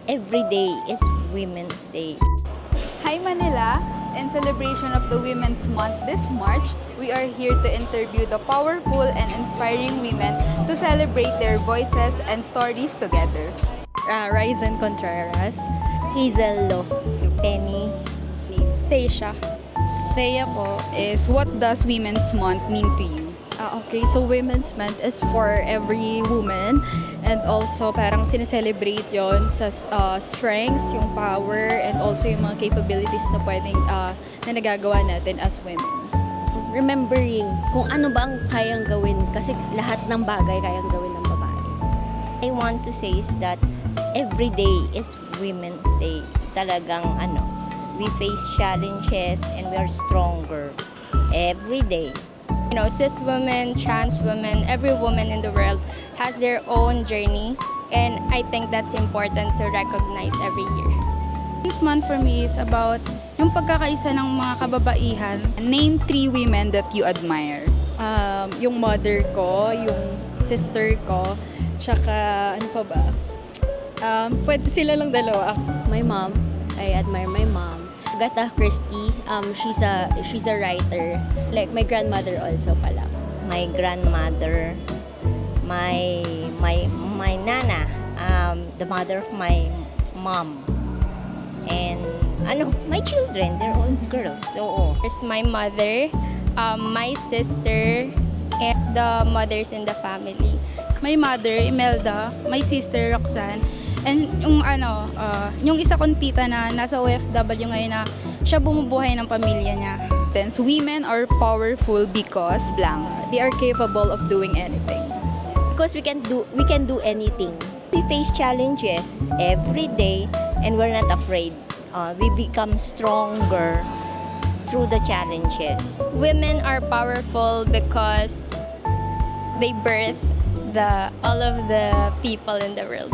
every day is Women's Day. Hi Manila! In celebration of the Women's Month this March, we are here to interview the powerful and inspiring women to celebrate their voices and stories together. Ryzen Contreras. Hazel Lo, Penny, Seisha. Thea po is, what does Women's Month mean to you? Okay, so Women's Month is for every woman and also parang sineselebrate yon sa strengths, yung power, and also yung mga capabilities na pwedeng na nagagawa natin as women. remembering kung ano ba ang kayang gawin kasi lahat ng bagay kayang gawin ng babae. I want to say is that every day is Women's Day. Talagang we face challenges and we are stronger every day. You know, cis women, trans women, every woman in the world has their own journey, and I think that's important to recognize every year. This month for me is about yung pagkakaisa ng mga kababaihan. Name 3 women that you admire. Yung mother ko, yung sister ko, tsaka ano pa ba? Pwede sila lang dalawa. My mom, I admire my mom. Agatha Christie, she's a writer. Like my grandmother also pala. My grandmother, my nana, the mother of my mom. And my children, they're all girls. So, There's my mother, my sister, and the mothers in the family. My mother, Imelda, my sister, Roxanne, and yung isa kong tita na nasa OFW ngayon na siya bumubuhay ng pamilya niya. Women are powerful because blank. They are capable of doing anything. because we can do anything. We face challenges every day and we're not afraid. We become stronger through the challenges. Women are powerful because they birth all of the people in the world.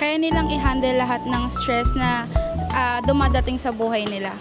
Kaya nilang i-handle lahat ng stress na dumadating sa buhay nila.